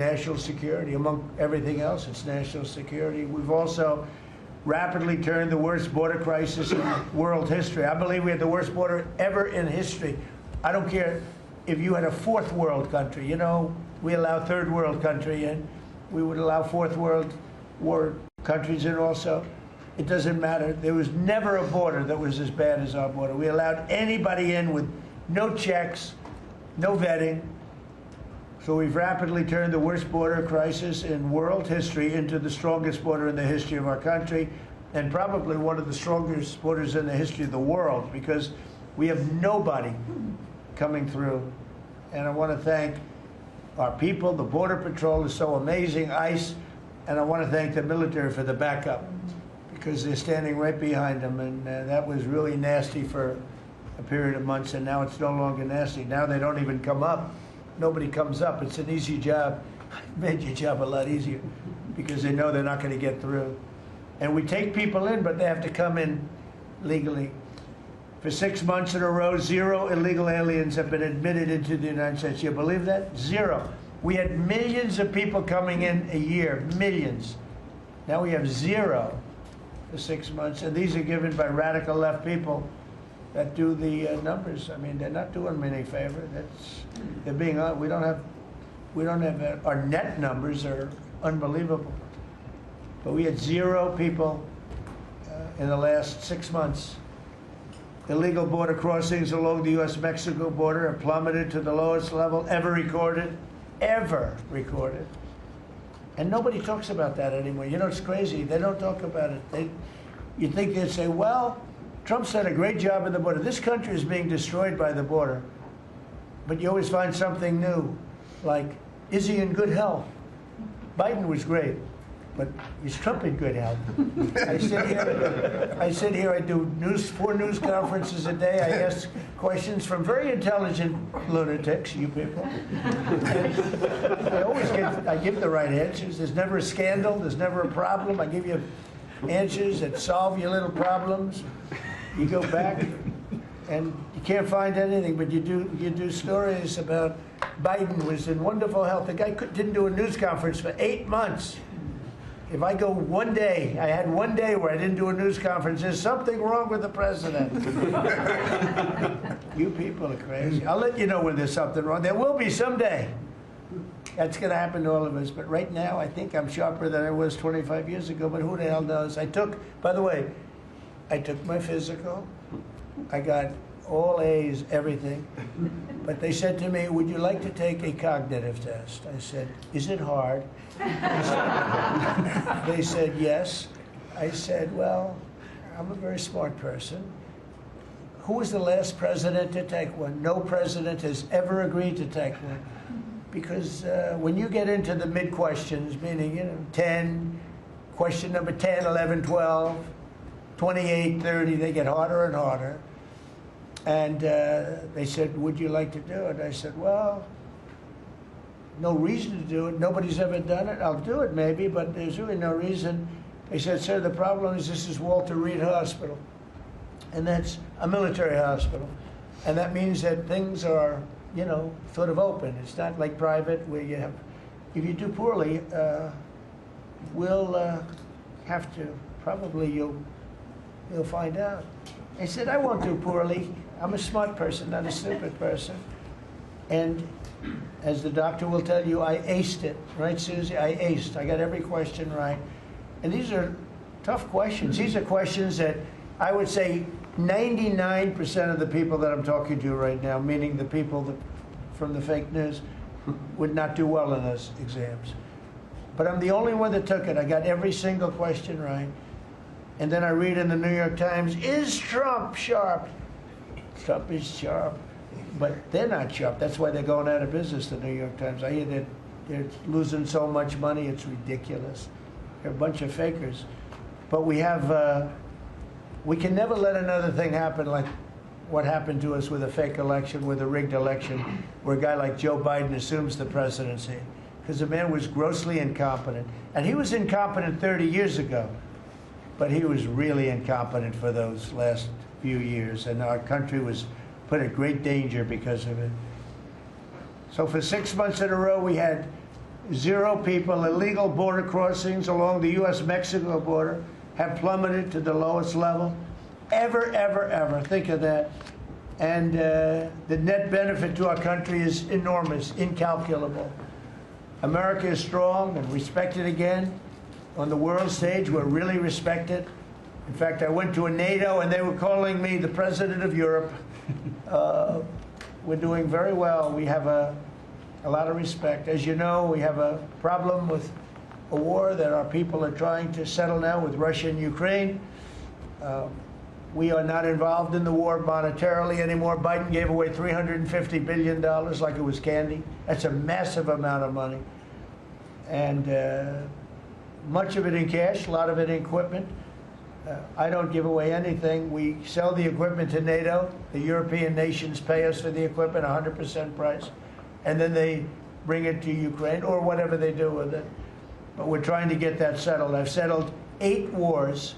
national security. Among everything else, it's national security. We've also rapidly turned the worst border crisis in world history. I believe we had the worst border ever in history. I don't care if you had a fourth world country. You know, we allow third world country in. We would allow fourth world war countries in also. It doesn't matter. There was never a border that was as bad as our border. We allowed anybody in with no checks, no vetting. So we've rapidly turned the worst border crisis in world history into the strongest border in the history of our country, and probably one of the strongest borders in the history of the world, because we have nobody coming through. And I want to thank our people. The Border Patrol is so amazing, ICE, and I want to thank the military for the backup, because they're standing right behind them, and that was really nasty for a period of months, and now it's no longer nasty. Now they don't even come up. Nobody comes up. It's an easy job. It made your job a lot easier, because they know they're not going to get through. And we take people in, but they have to come in legally. For 6 months in a row, 0 illegal aliens have been admitted into the United States. You believe that? 0. We had millions of people coming in a year, millions. Now we have 0 for 6 months, and these are given by radical left people that do the numbers. I mean, they're not doing me any favor. They're being we don't have our net numbers are unbelievable, but we had 0 people in the last 6 months. Illegal border crossings along the U.S.-Mexico border have plummeted to the lowest level ever recorded, and nobody talks about that anymore. You know, it's crazy. They don't talk about it. You'd think they'd say, well, Trump's done a great job at the border. This country is being destroyed by the border. But you always find something new, like, is he in good health? Biden was great, but is Trump in good health? I sit here, I do 4 news conferences a day. I ask questions from very intelligent lunatics, you people. And I give the right answers. There's never a scandal, there's never a problem. I give you answers that solve your little problems. You go back and you can't find anything, but you do stories about Biden was in wonderful health. The guy didn't do a news conference for 8 months. If I go one day, I had one day where I didn't do a news conference, there's something wrong with the president. You people are crazy. I'll let you know when there's something wrong. There will be someday. That's going to happen to all of us. But right now, I think I'm sharper than I was 25 years ago, but who the hell knows? By the way, I took my physical. I got all A's, everything. But they said to me, would you like to take a cognitive test? I said, is it hard? They said, yes. I said, well, I'm a very smart person. Who was the last president to take one? No president has ever agreed to take one. Because when you get into the mid-questions, meaning, 10, question number 10, 11, 12, 28, 30, they get harder and harder. And they said, would you like to do it? I said, well, no reason to do it. Nobody's ever done it. I'll do it maybe, but there's really no reason. They said, sir, the problem is this is Walter Reed Hospital. And that's a military hospital. And that means that things are, sort of open. It's not like private where you have, if you do poorly, we'll have to, probably you'll find out. I said, I won't do poorly. I'm a smart person, not a stupid person. And as the doctor will tell you, I aced it. Right, Susie? I aced. I got every question right. And these are tough questions. These are questions that I would say 99% of the people that I'm talking to right now, meaning the people from the fake news, would not do well in those exams. But I'm the only one that took it. I got every single question right. And then I read in the New York Times, is Trump sharp? Trump is sharp. But they're not sharp. That's why they're going out of business, the New York Times. I hear that they're losing so much money, it's ridiculous. They're a bunch of fakers. But we can never let another thing happen like what happened to us with a fake election, with a rigged election, where a guy like Joe Biden assumes the presidency. Because the man was grossly incompetent. And he was incompetent 30 years ago. But he was really incompetent for those last few years. And our country was put at great danger because of it. So for 6 months in a row, we had Zero people. Illegal border crossings along the U.S.-Mexico border have plummeted to the lowest level ever, ever, ever. Think of that. And the net benefit to our country is enormous, incalculable. America is strong and respected again. On the world stage, we're really respected. In fact, I went to a NATO and they were calling me the president of Europe. We're doing very well. We have a lot of respect. As you know, we have a problem with a war that our people are trying to settle now with Russia and Ukraine. We are not involved in the war monetarily anymore. Biden gave away $350 billion like it was candy. That's a massive amount of money. And much of it in cash, a lot of it in equipment. I don't give away anything. We sell the equipment to NATO. The European nations pay us for the equipment, 100% price. And then they bring it to Ukraine or whatever they do with it. But we're trying to get that settled. I've settled 8 wars.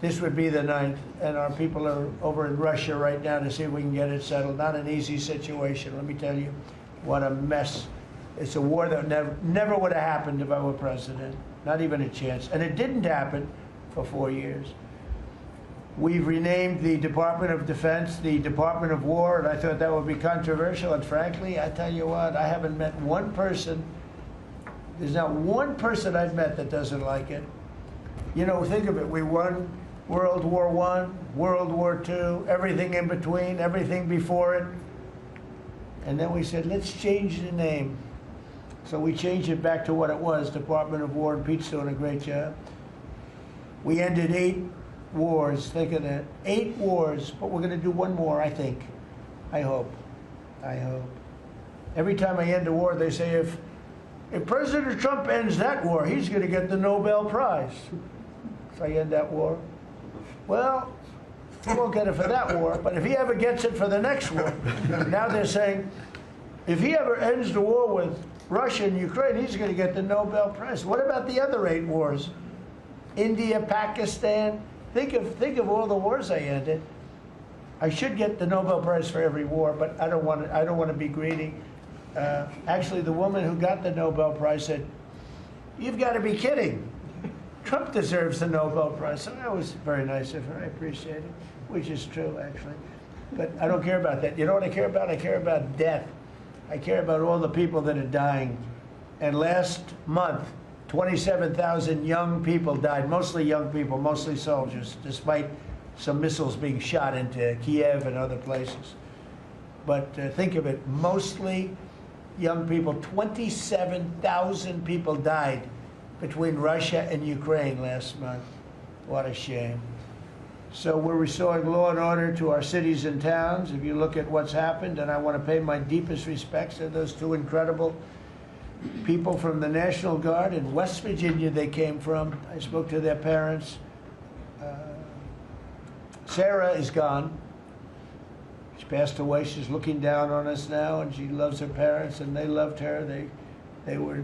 This would be the 9th. And our people are over in Russia right now to see if we can get it settled. Not an easy situation. Let me tell you what a mess. It's a war that never would have happened if I were president. Not even a chance. And it didn't happen for 4 years. We've renamed the Department of Defense the Department of War, and I thought that would be controversial. And frankly, I tell you what, I haven't met one person, there's not one person I've met that doesn't like it. You know, think of it. We won World War I, World War II, everything in between, everything before it. And then we said, let's change the name. So we changed it back to what it was, Department of War, and Pete's doing a great job. We ended 8 wars, think of that. 8 wars, but we're going to do one more, I think. I hope. I hope. Every time I end a war, they say, if President Trump ends that war, he's going to get the Nobel Prize. So I end that war. Well, he won't get it for that war, but if he ever gets it for the next war, now they're saying, if he ever ends the war with Russia and Ukraine, he's going to get the Nobel Prize. What about the other 8 wars? India, Pakistan. Think of all the wars I ended. I should get the Nobel Prize for every war, but I don't want to be greedy. Actually, the woman who got the Nobel Prize said, "You've got to be kidding. Trump deserves the Nobel Prize." So that was very nice of her. I appreciate it, which is true, actually. But I don't care about that. You know what I care about? I care about death. I care about all the people that are dying. And last month, 27,000 young people died, mostly young people, mostly soldiers, despite some missiles being shot into Kiev and other places. But think of it, mostly young people. 27,000 people died between Russia and Ukraine last month. What a shame. So we're restoring law and order to our cities and towns. If you look at what's happened, and I want to pay my deepest respects to those 2 incredible people from the National Guard in West Virginia they came from. I spoke to their parents. Sarah is gone. She passed away. She's looking down on us now, and she loves her parents, and they loved her. They were